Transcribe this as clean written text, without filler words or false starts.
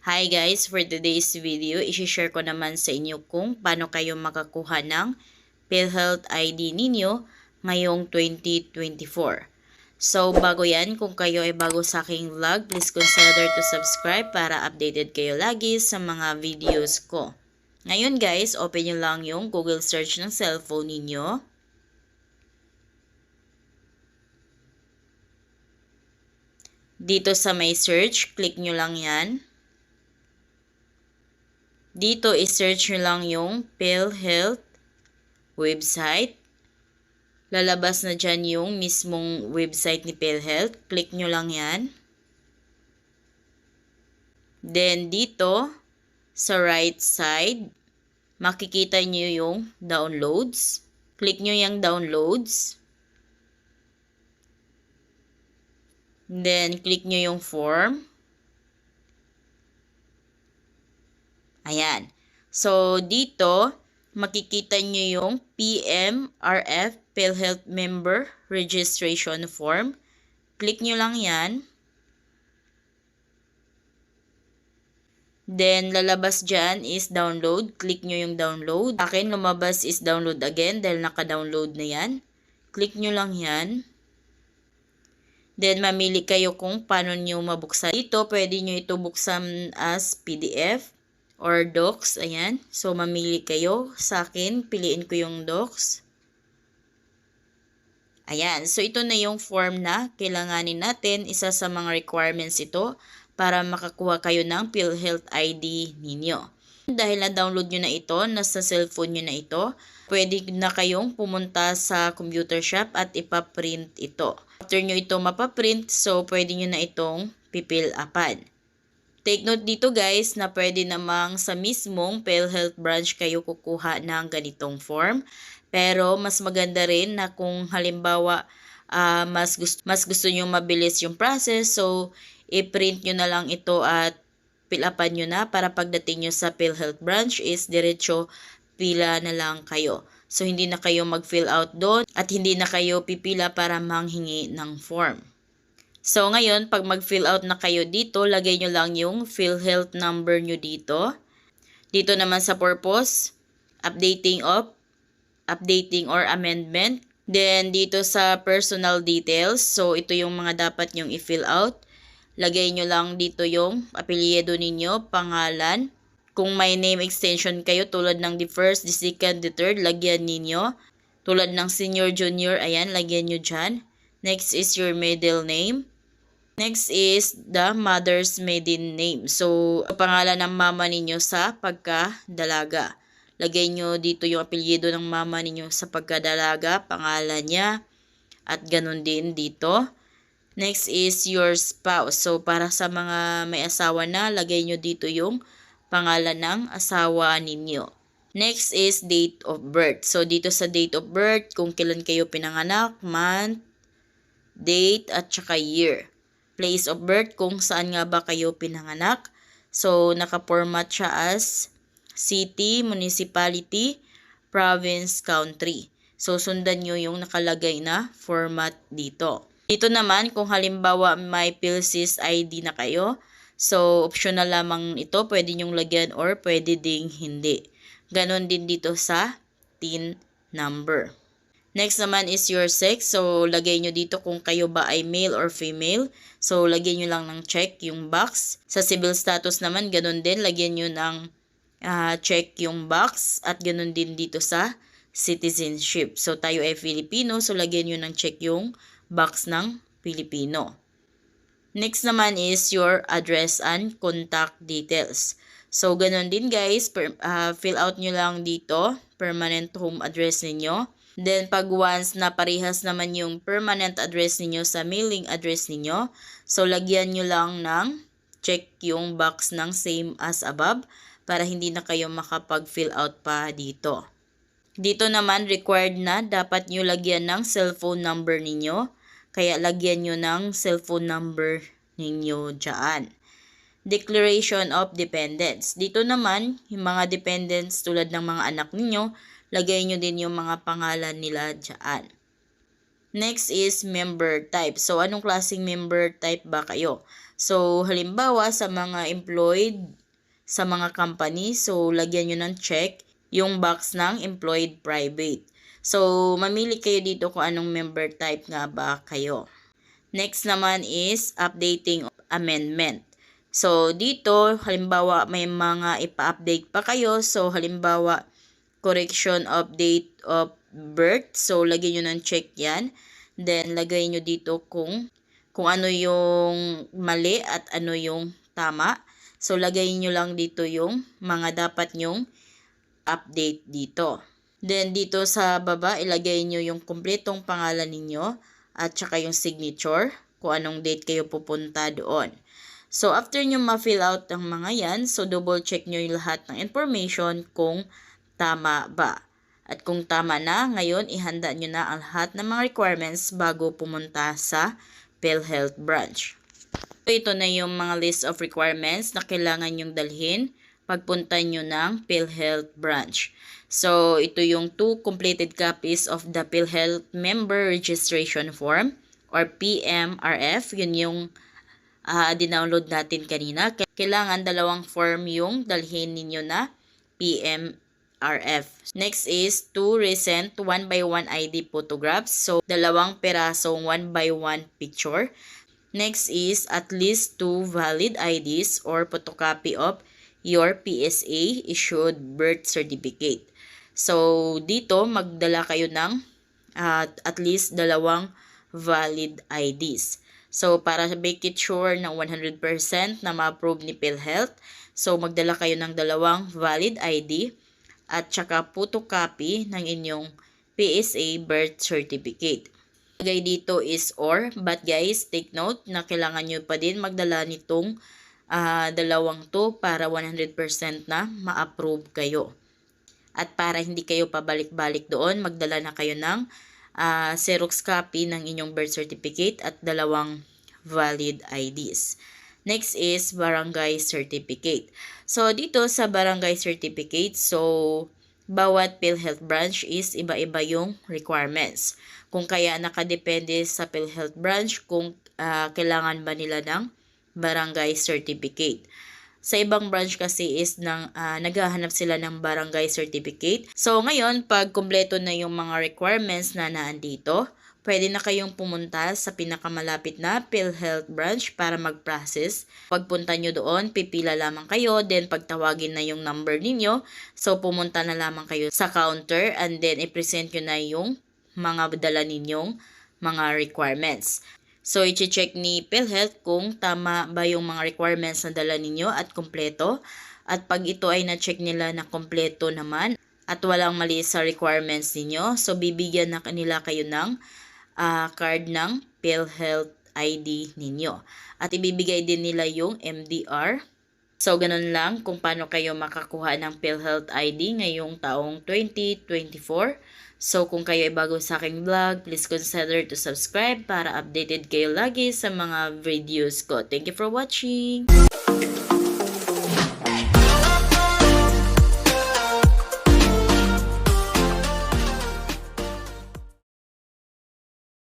Hi guys, for today's video, i-share ko naman sa inyo kung paano kayo makakuha ng PhilHealth ID ninyo ngayong 2024. So, bago yan, kung kayo ay bago sa aking vlog, please consider to subscribe para updated kayo lagi sa mga videos ko. Ngayon guys, open nyo lang yung Google search ng cellphone ninyo. Dito sa may search, click nyo lang yan. Dito, i-search nyo lang yung PhilHealth website. Lalabas na dyan yung mismong website ni PhilHealth. Click nyo lang yan. Then, dito, sa right side, makikita nyo yung downloads. Click nyo yung downloads. Then, click nyo yung form. Ayan. So, dito, makikita nyo yung PMRF, PhilHealth Member Registration Form. Click nyo lang yan. Then, lalabas dyan is download. Click nyo yung download. Akin, lumabas is download again dahil naka-download na yan. Click nyo lang yan. Then, mamili kayo kung paano nyo mabuksan. Dito, pwede nyo ito buksan as PDF or docs. Ayan. So, mamili kayo. Sa akin, piliin ko yung docs. Ayan. So, ito na yung form na kailanganin natin. Isa sa mga requirements ito para makakuha kayo ng PhilHealth ID ninyo. Dahil na-download nyo na ito, nasa cellphone nyo na ito, pwede na kayong pumunta sa computer shop at ipaprint ito. After nyo ito mapaprint, so pwede nyo na itong pipil upan. Take note dito guys na pwede namang sa mismong PhilHealth branch kayo kukuha ng ganitong form. Pero mas maganda rin na kung halimbawa mas gusto nyo mabilis yung process, so i-print nyo na lang ito at fill upan nyo na para pagdating nyo sa PhilHealth branch is diretso pila na lang kayo. So hindi na kayo mag-fill out doon at hindi na kayo pipila para manghingi ng form. So, ngayon, pag mag-fill out na kayo dito, lagay nyo lang yung PhilHealth number nyo dito. Dito naman sa purpose, updating or amendment. Then, dito sa personal details, so ito yung mga dapat nyong i-fill out. Lagay nyo lang dito yung apelyido ninyo, pangalan. Kung may name extension kayo, tulad ng the first, the second, the third, lagyan ninyo. Tulad ng senior, junior, ayan, lagyan nyo dyan. Next is your middle name. Next is the mother's maiden name. So, pangalan ng mama ninyo sa pagkadalaga. Lagay nyo dito yung apelyido ng mama ninyo sa pagkadalaga, pangalan niya, at ganun din dito. Next is your spouse. So, para sa mga may asawa na, lagay nyo dito yung pangalan ng asawa ninyo. Next is date of birth. So, dito sa date of birth, kung kailan kayo pinanganak, month, date, at saka year. Place of birth, kung saan nga ba kayo pinanganak. So, naka-format siya as city, municipality, province, country. So, sundan nyo yung nakalagay na format dito. Dito naman, kung halimbawa may PhilSys ID na kayo, so, optional lamang ito. Pwede nyong lagyan or pwede ding hindi. Ganon din dito sa TIN number. Next naman is your sex. So, lagay nyo dito kung kayo ba ay male or female. So, lagyan nyo lang ng check yung box. Sa civil status naman, ganun din. Lagyan nyo ng check yung box. At ganun din dito sa citizenship. So, tayo ay Filipino. So, lagyan nyo ng check yung box ng Filipino. Next naman is your address and contact details. So, ganun din guys. Fill out nyo lang dito. Permanent home address ninyo. Then, pag once na parehas naman yung permanent address ninyo sa mailing address ninyo, so lagyan nyo lang ng check yung box ng same as above para hindi na kayo makapag-fill out pa dito. Dito naman, required na dapat nyo lagyan ng cellphone number ninyo, kaya lagyan nyo ng cellphone number ninyo dyan. Declaration of Dependents. Dito naman, yung mga dependents tulad ng mga anak ninyo, lagay nyo din yung mga pangalan nila dyan. Next is member type. So, anong klaseng member type ba kayo? So, halimbawa sa mga employed sa mga company, so lagyan nyo ng check yung box ng employed private. So, mamili kayo dito kung anong member type nga ba kayo. Next naman is updating amendment. So, dito, halimbawa may mga ipa-update pa kayo. So, halimbawa, correction of date of birth. So, lagyan nyo ng check yan. Then, lagay nyo dito kung ano yung mali at ano yung tama. So, lagay nyo lang dito yung mga dapat nyong update dito. Then, dito sa baba, ilagay nyo yung kumpletong pangalan ninyo at saka yung signature kung anong date kayo pupunta doon. So, after nyo ma-fill out ang mga yan, so double check nyo yung lahat ng information kung tama ba. At kung tama na, ngayon ihanda nyo na ang lahat ng mga requirements bago pumunta sa PhilHealth branch. So, ito na yung mga list of requirements na kailangan nyong dalhin pagpunta nyo ng PhilHealth branch. So, ito yung 2 completed copies of the PhilHealth Member Registration Form or PMRF. Yun yung dinownload natin kanina. Kailangan 2 form yung dalhin ninyo na PMRF. Next is 2 recent 1x1 ID photographs. So, 2 perasong 1x1 picture. Next is at least 2 valid IDs or photocopy of your PSA issued birth certificate. So, dito magdala kayo ng at least 2 valid IDs. So, para make it sure na 100% na ma-approve ni PhilHealth, so magdala kayo ng 2 valid ID at saka photocopy ng inyong PSA birth certificate. Lagay dito is or, but guys, take note na kailangan nyo pa din magdala nitong 2 to para 100% na ma-approve kayo. At para hindi kayo pabalik-balik doon, magdala na kayo ng Xerox copy ng inyong birth certificate at 2 valid IDs. Next is barangay certificate. So, dito sa barangay certificate, so, bawat PhilHealth branch is iba-iba yung requirements. Kung kaya nakadepende sa PhilHealth branch kung kailangan ba nila ng barangay certificate. Sa ibang branch kasi is naghahanap sila ng barangay certificate. So, ngayon, pag kumpleto na yung mga requirements na naandito, pwede na kayong pumunta sa pinakamalapit na PhilHealth branch para mag-process. Pagpunta nyo doon, pipila lamang kayo, then pagtawagin na yung number ninyo, so pumunta na lamang kayo sa counter and then i-present nyo na yung mga dala ninyong mga requirements. So, i-check ni PhilHealth kung tama ba yung mga requirements na dala ninyo at kumpleto. At pag ito ay na-check nila na kumpleto naman at walang mali sa requirements ninyo, so bibigyan na nila kayo ng card ng PhilHealth ID ninyo. At ibibigay din nila yung MDR. So, ganun lang kung paano kayo makakuha ng PhilHealth ID ngayong taong 2024. So, kung kayo ay bago sa aking vlog, please consider to subscribe para updated kayo lagi sa mga videos ko. Thank you for watching!